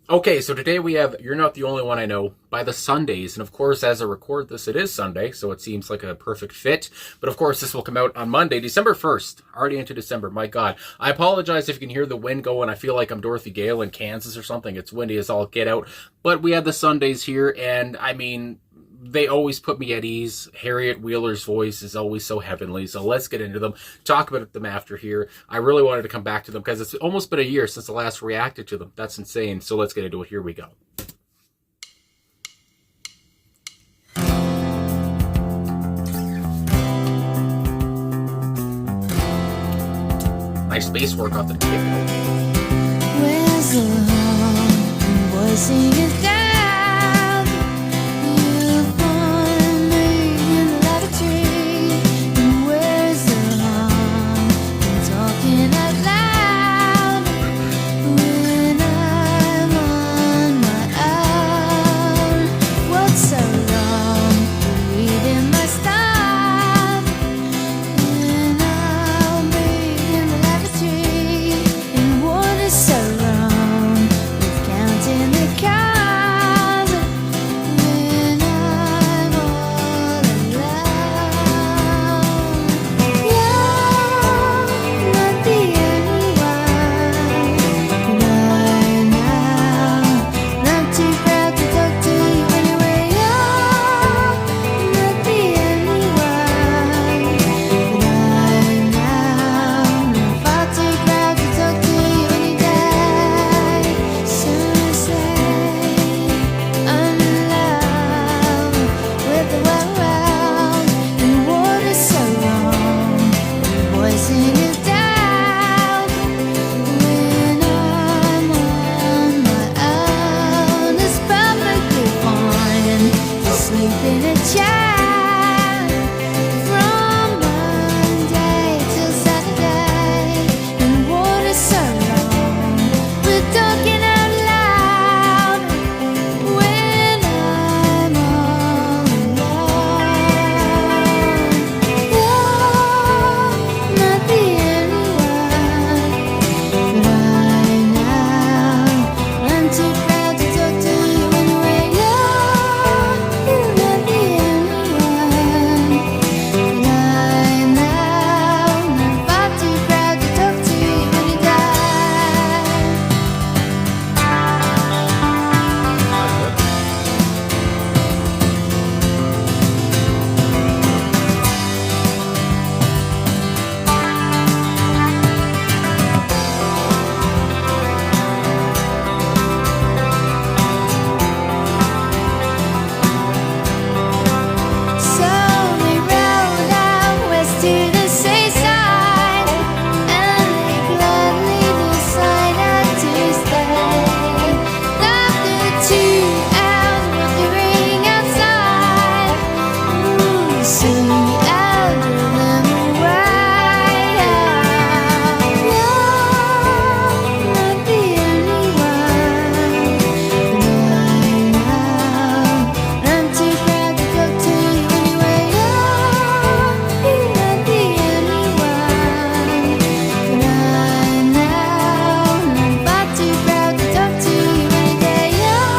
Okay, so today we have You're Not the Only One I Know by the Sundays. And of course, as I record this, it is Sunday, so it seems like a perfect fit. But of course, this will come out on Monday, December 1st. Already into December, my God. I apologize if you can hear the wind going. I feel like I'm Dorothy Gale in Kansas or something. It's windy as all get out. But we have the Sundays here, and I mean, they always put me at ease. Harriet Wheeler's voice is always so heavenly. So let's get into them, talk about them after here. I really wanted to come back to them because it's almost been a year since I last reacted to them. That's insane. So let's get into it. Here we go. Nice bass work off the kick. Where's the home? Boy, sing it down. You find me in the lavatory. And where's the home? I'm talking out loud when I'm on my own. What's so wrong with reading my stuff? And I'll be in the lavatory. And what is so wrong with counting the cars when I'm all alone? You're not the only one I know. And I'm too proud to talk to you anyway. You're not the only one I know. I'm far too proud to talk to you any day. Some say I'm in love with the world. And what is so wrong with voicing it down when I'm on my own? It's perfectly fine to sleep in a chair from Monday till Saturday. And what is so wrong with talking out loud when I'm all alone? You're not the only one, but I know I'm too proud to talk to you anyway. You're not the only one, but I know I'm far too proud to talk to you any day. So we rode out west to the seaside, and we gladly decided to stay. After 2 hours wandering outside, soon we outdrew them away. You're not the only one, but I know I'm too proud to talk to you anyway. You're not the only one, but I know I'm far too proud to talk to you any day. You're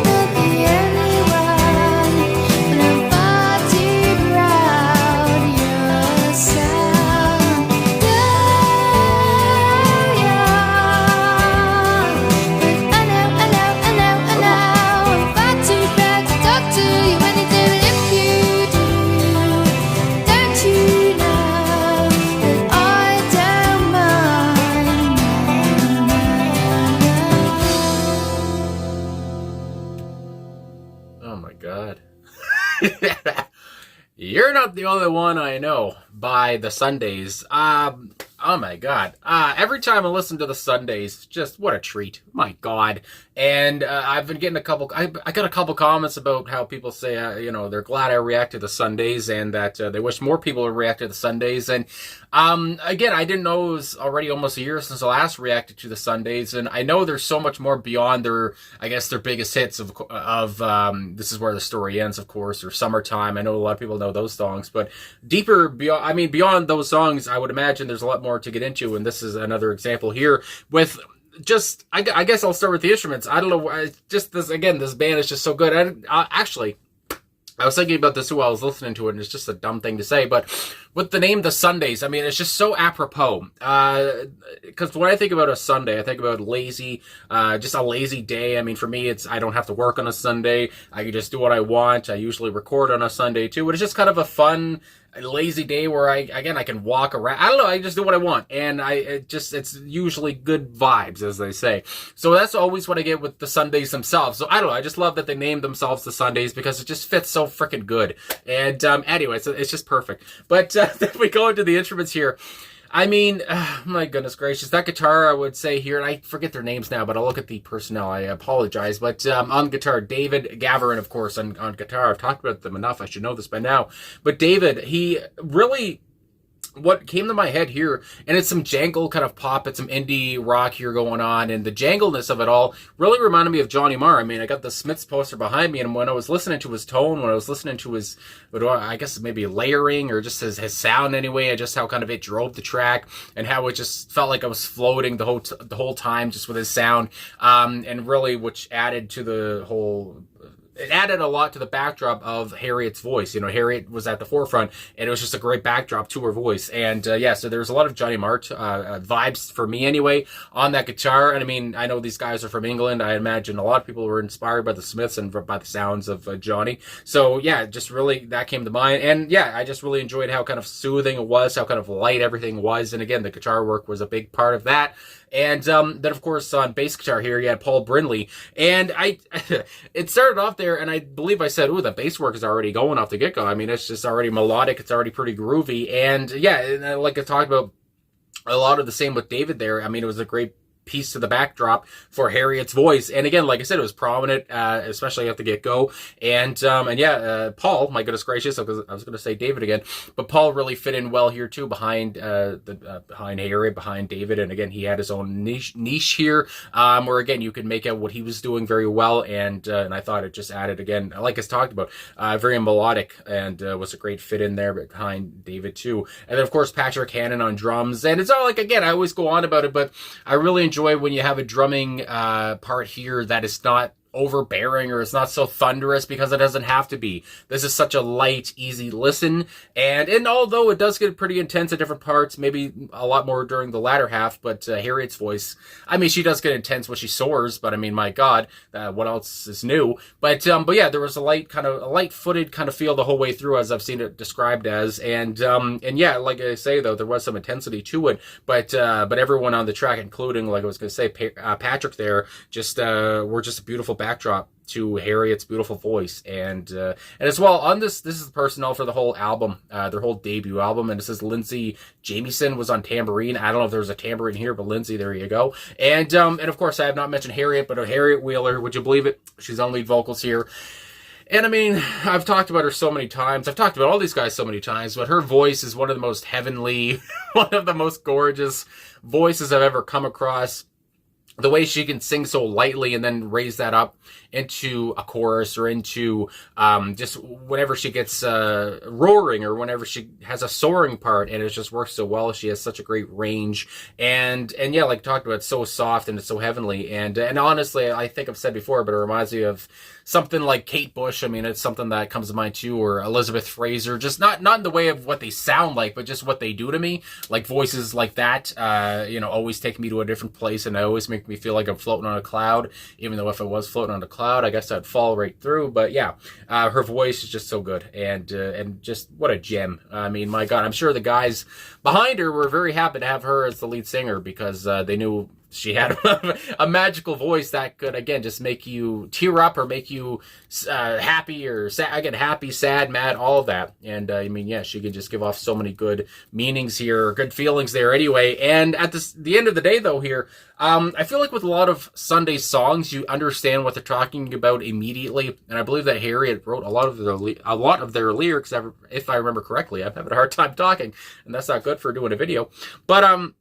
not the only one, but I'm far too proud. You're so but I know I'm far too proud to talk to you any day. But if you do, don't you know that I don't mind? Oh my God. You're Not the Only One I Know by the Sundays. Oh my God. Every time I listen to the Sundays, just what a treat. My God. And I've been getting I got a couple comments about how people say, they're glad I reacted to Sundays and that they wish more people would react to the Sundays. And again, I didn't know it was already almost a year since I last reacted to the Sundays. And I know there's so much more beyond their biggest hits of This Is Where the Story Ends, of course, or Summertime. I know a lot of people know those songs, but deeper beyond those songs, I would imagine there's a lot more to get into. And this is another example here with I guess I'll start with the instruments. I don't know. Just this again. This band is just so good. Actually, I was thinking about this while I was listening to it, and it's just a dumb thing to say, but with the name The Sundays, I mean, it's just so apropos. Because when I think about a Sunday, I think about lazy, just a lazy day. I mean, for me, I don't have to work on a Sunday. I can just do what I want. I usually record on a Sunday too, but it's just kind of a fun, lazy day where I can walk around. I don't know, I just do what I want, and it's usually good vibes, as they say. So that's always what I get with the Sundays themselves. So I don't know, I just love that they named themselves the Sundays because it just fits so freaking good. And anyway, it's just perfect. But if we go into the instruments here, I mean, my goodness gracious, that guitar, I would say here, and I forget their names now, but I'll look at the personnel. I apologize. But on guitar, David Gavarin, of course, on guitar. I've talked about them enough. I should know this by now. But David, he really, what came to my head here, and it's some jangle kind of pop, it's some indie rock here going on, and the jangleness of it all really reminded me of Johnny Marr. I mean, I got the Smiths poster behind me, and when I was listening to his tone, when I was listening to his, I guess maybe layering, or just his sound anyway, and just how kind of it drove the track, and how it just felt like I was floating the whole time just with his sound, and really which added to the whole... It added a lot to the backdrop of Harriet's voice. You know, Harriet was at the forefront, and it was just a great backdrop to her voice. And so there's a lot of Johnny Marr vibes for me anyway on that guitar. And I mean, I know these guys are from England. I imagine a lot of people were inspired by the Smiths and by the sounds of Johnny. So yeah, just really that came to mind. And yeah, I just really enjoyed how kind of soothing it was, how kind of light everything was. And again, the guitar work was a big part of that. And then, of course, on bass guitar here, you had Paul Brindley. And it started off there, and I believe I said, ooh, the bass work is already going off the get-go. I mean, it's just already melodic. It's already pretty groovy. And yeah, and like I talked about, a lot of the same with David there. I mean, it was a great piece to the backdrop for Harriet's voice. And again, like I said, it was prominent, especially at the get-go. And Paul, my goodness gracious, I was going to say David again, but Paul really fit in well here too, behind Harriet, behind David. And again, he had his own niche here, where again, you could make out what he was doing very well. And I thought it just added, again, like I talked about, very melodic, and was a great fit in there behind David too. And then of course, Patrick Hannon on drums. And it's all like, again, I always go on about it, but I really enjoy when you have a drumming part here that is not overbearing, or it's not so thunderous, because it doesn't have to be. This is such a light, easy listen, and although it does get pretty intense at different parts, maybe a lot more during the latter half, but Harriet's voice, I mean, she does get intense when she soars, but I mean, my God, what else is new? But yeah, there was a light-footed kind of feel the whole way through, as I've seen it described as, and yeah, like I say though, there was some intensity to it, but everyone on the track, including, like I was going to say, Patrick there, just were just a beautiful backdrop to Harriet's beautiful voice. And as well, on this is the personnel for the whole album, their whole debut album, and it says Lindsay Jamieson was on tambourine. I don't know if there's a tambourine here, but Lindsay, there you go. And of course, I have not mentioned Harriet, but Harriet Wheeler, would you believe it? She's on lead vocals here. And I mean, I've talked about her so many times. I've talked about all these guys so many times, but her voice is one of the most heavenly, one of the most gorgeous voices I've ever come across. The way she can sing so lightly and then raise that up into a chorus, or into just whenever she gets roaring, or whenever she has a soaring part, and it just works so well. She has such a great range, and yeah, like talked about, it's so soft and it's so heavenly, and honestly, I think I've said before, but it reminds me of something like Kate Bush. I mean, it's something that comes to mind too, or Elizabeth Fraser, just not in the way of what they sound like, but just what they do to me. Like voices like that, always take me to a different place, and they always make me feel like I'm floating on a cloud, even though if I was floating on a cloud, I guess I'd fall right through. But yeah, her voice is just so good, and just what a gem. I mean, my God, I'm sure the guys behind her were very happy to have her as the lead singer, because they knew she had a magical voice that could, again, just make you tear up, or make you happy, or sad, again, happy, sad, mad, all of that. And I mean, yeah, she can just give off so many good meanings here, good feelings there anyway. And at the end of the day though here, I feel like with a lot of Sunday songs, you understand what they're talking about immediately. And I believe that Harriet wrote a lot of their lyrics, if I remember correctly. I'm having a hard time talking, and that's not good for doing a video. But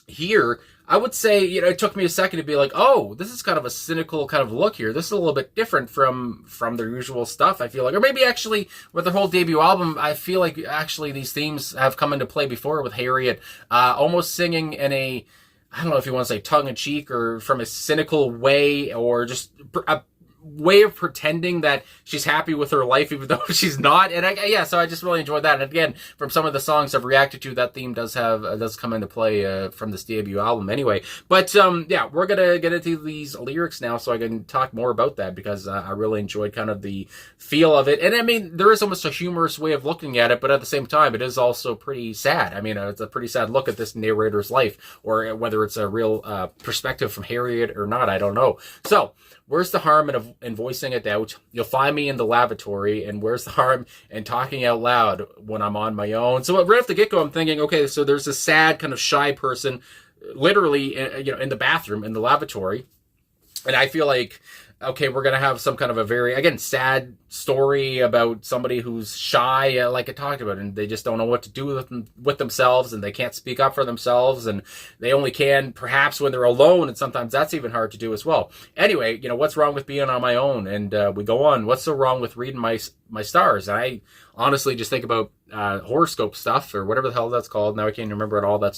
here, I would say, it took me a second to be like, oh, this is kind of a cynical kind of look here. This is a little bit different from their usual stuff, I feel like. Or maybe actually, with their whole debut album, I feel like actually these themes have come into play before, with Harriet almost singing in a I don't know if you want to say tongue in cheek or from a cynical way, or just a way of pretending that she's happy with her life even though she's not. And so I just really enjoyed that. And again, from some of the songs I've reacted to, that theme does come into play from this debut album anyway. But we're gonna get into these lyrics now so I can talk more about that, because I really enjoyed kind of the feel of it. And I mean, there is almost a humorous way of looking at it, but at the same time it is also pretty sad. I mean, it's a pretty sad look at this narrator's life, or whether it's a real perspective from Harriet or not, I don't know. So where's the harm in voicing a doubt? You'll find me in the lavatory. And where's the harm in talking out loud when I'm on my own? So right off the get-go, I'm thinking, okay, so there's a sad kind of shy person, literally, in the bathroom, in the lavatory. And I feel like, okay, we're going to have some kind of a very, again, sad story about somebody who's shy, like I talked about, and they just don't know what to do with themselves, and they can't speak up for themselves, and they only can perhaps when they're alone, and sometimes that's even hard to do as well. Anyway, what's wrong with being on my own? And we go on, what's so wrong with reading my stars? And I honestly just think about horoscope stuff, or whatever the hell that's called. Now I can't remember what all that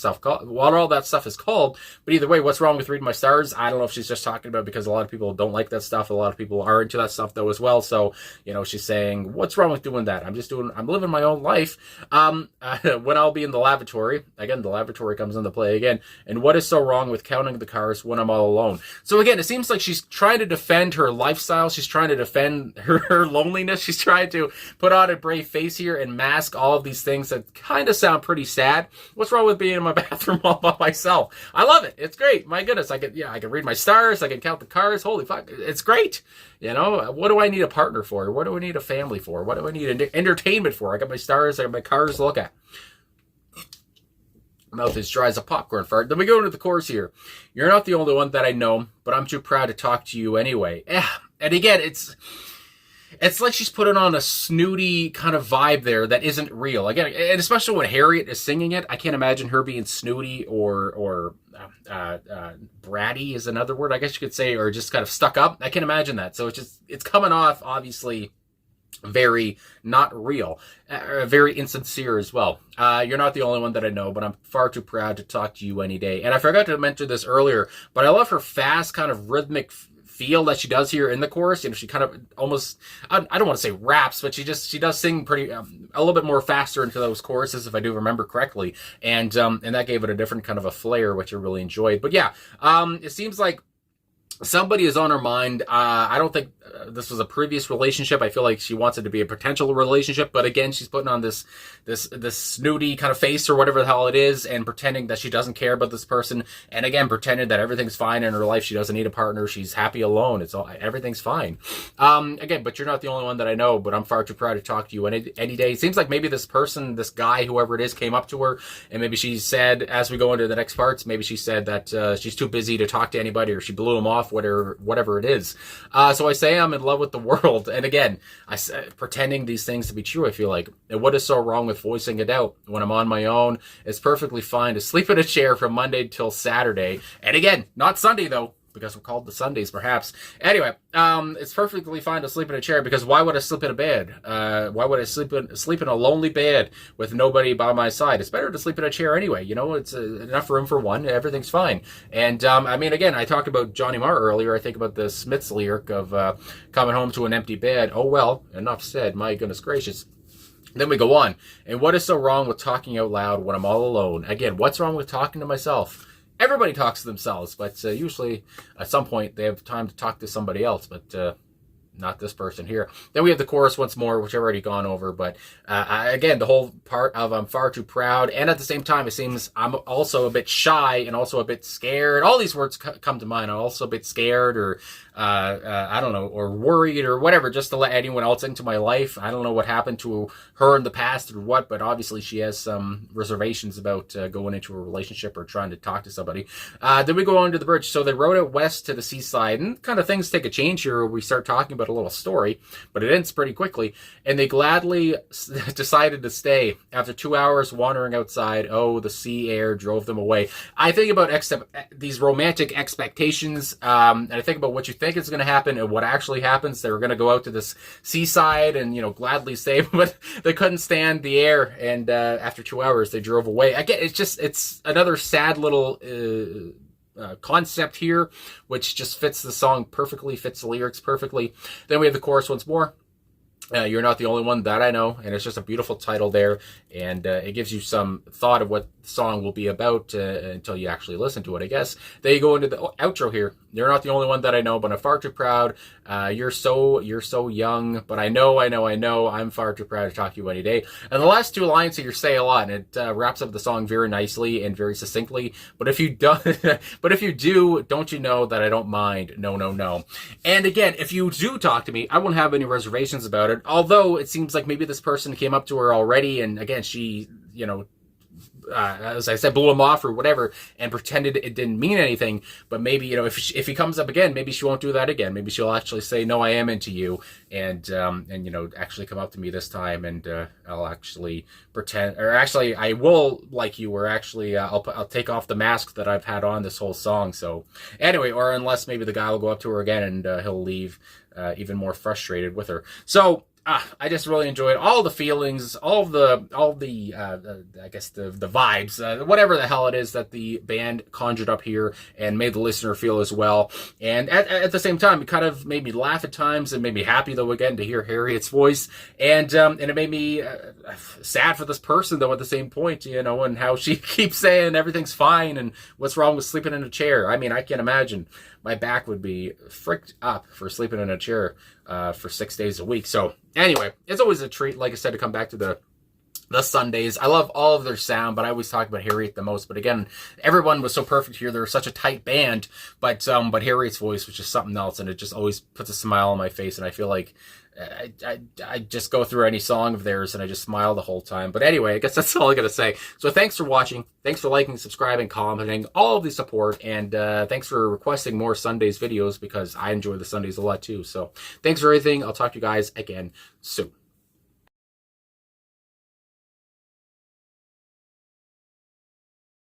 stuff is called. But either way, what's wrong with reading my stars? I don't know if she's just talking about because a lot of people don't like that stuff. A lot of people are into that stuff though as well. So she's saying, what's wrong with doing that? I'm living my own life. When I'll be in the lavatory, again, the lavatory comes into play again. And what is so wrong with counting the cars when I'm all alone? So again, it seems like she's trying to defend her lifestyle. She's trying to defend her loneliness. She's trying to put on a brave face here and mask all of these things that kind of sound pretty sad. What's wrong with being in my bathroom all by myself? I love it. It's great. My goodness. I can read my stars. I can count the cars. Holy fuck. It's great. What do I need a partner for? What do I need a family for? What do I need entertainment for? I got my stars. I got my cars to look at. Mouth is dry as a popcorn fart. Then we go into the chorus here. You're not the only one that I know, but I'm too proud to talk to you anyway. And again, it's like she's putting on a snooty kind of vibe there that isn't real. Again, and especially when Harriet is singing it, I can't imagine her being snooty or bratty is another word, I guess you could say, or just kind of stuck up. I can't imagine that. So it's coming off, obviously, very not real, very insincere as well. You're not the only one that I know, but I'm far too proud to talk to you any day. And I forgot to mention this earlier, but I love her fast kind of rhythmic feel that she does here in the chorus. She kind of almost, I don't want to say raps, but she does sing pretty a little bit more faster into those choruses, if I do remember correctly, and that gave it a different kind of a flair, which I really enjoyed. But yeah, it seems like somebody is on her mind. I don't think this was a previous relationship. I feel like she wants it to be a potential relationship, but again, she's putting on this snooty kind of face or whatever the hell it is, and pretending that she doesn't care about this person, and again, pretending that everything's fine in her life. She doesn't need a partner. She's happy alone. Everything's fine. Again, but you're not the only one that I know, but I'm far too proud to talk to you any day. It seems like maybe this person, this guy, whoever it is, came up to her, and maybe she said, as we go into the next parts, maybe she said that she's too busy to talk to anybody, or she blew him off, whatever it is. So I say I'm in love with the world. And again, pretending these things to be true, I feel like. And what is so wrong with voicing it out when I'm on my own? It's perfectly fine to sleep in a chair from Monday till Saturday. And again, not Sunday though, because we're called the Sundays perhaps. Anyway, it's perfectly fine to sleep in a chair, because why would I sleep in a bed? Why would I sleep in a lonely bed with nobody by my side? It's better to sleep in a chair anyway. It's enough room for one. Everything's fine. And I mean, again, I talked about Johnny Marr earlier. I think about the Smiths lyric of coming home to an empty bed. Oh well, enough said. My goodness gracious. Then we go on. And what is so wrong with talking out loud when I'm all alone? Again, what's wrong with talking to myself? Everybody talks to themselves, but usually at some point they have time to talk to somebody else, but not this person here. Then we have the chorus once more, which I've already gone over, but again, the whole part of I'm far too proud, and at the same time, it seems I'm also a bit shy and also a bit scared. All these words come to mind. I'm also a bit scared, or I don't know, or worried, or whatever, just to let anyone else into my life. I don't know what happened to her in the past or what, but obviously she has some reservations about going into a relationship or trying to talk to somebody. Then we go on to the bridge. So they rode out west to the seaside, and kind of things take a change here. We start talking about a little story, but it ends pretty quickly. And they gladly decided to stay after 2 hours wandering outside. Oh, the sea air drove them away. I think about these romantic expectations, and I think about what you think is going to happen and what actually happens. They were going to go out to this seaside and, gladly stay, but they couldn't stand the air. And after 2 hours, they drove away. Again, it's another sad little concept here, which just fits the song perfectly, fits the lyrics perfectly. Then we have the chorus once more. You're not the only one that I know, and it's just a beautiful title there, and it gives you some thought of what the song will be about until you actually listen to it, I guess. Then you go into the outro here. You're not the only one that I know, but I'm far too proud. You're so young, but I know, I'm far too proud to talk to you any day. And the last two lines here say a lot, and it wraps up the song very nicely and very succinctly. But if you do, don't you know that I don't mind? No. And again, if you do talk to me, I won't have any reservations about it. Although it seems like maybe this person came up to her already, and again, she, as I said, blew him off or whatever, and pretended it didn't mean anything. But maybe, if he comes up again, maybe she won't do that again. Maybe she'll actually say, "No, I am into you," and actually come up to me this time, and I'll actually pretend, or actually I will like you, or actually I'll take off the mask that I've had on this whole song. So anyway, or unless maybe the guy will go up to her again and he'll leave even more frustrated with her. So. I just really enjoyed all the feelings, all the I guess the vibes, whatever the hell it is that the band conjured up here and made the listener feel as well. And at the same time, it kind of made me laugh at times and made me happy though again to hear Harriet's voice, and it made me sad for this person though at the same point, and how she keeps saying everything's fine and what's wrong with sleeping in a chair. I mean, I can't imagine. My back would be fricked up for sleeping in a chair for 6 days a week. So anyway, it's always a treat, like I said, to come back to the Sundays. I love all of their sound, but I always talk about Harriet the most. But again, everyone was so perfect here. They were such a tight band, but Harriet's voice was just something else, and it just always puts a smile on my face. And I feel like I just go through any song of theirs and I just smile the whole time. But anyway, I guess that's all I gotta say. So thanks for watching. Thanks for liking, subscribing, commenting, all of the support. And thanks for requesting more Sundays videos, because I enjoy the Sundays a lot too. So thanks for everything. I'll talk to you guys again soon.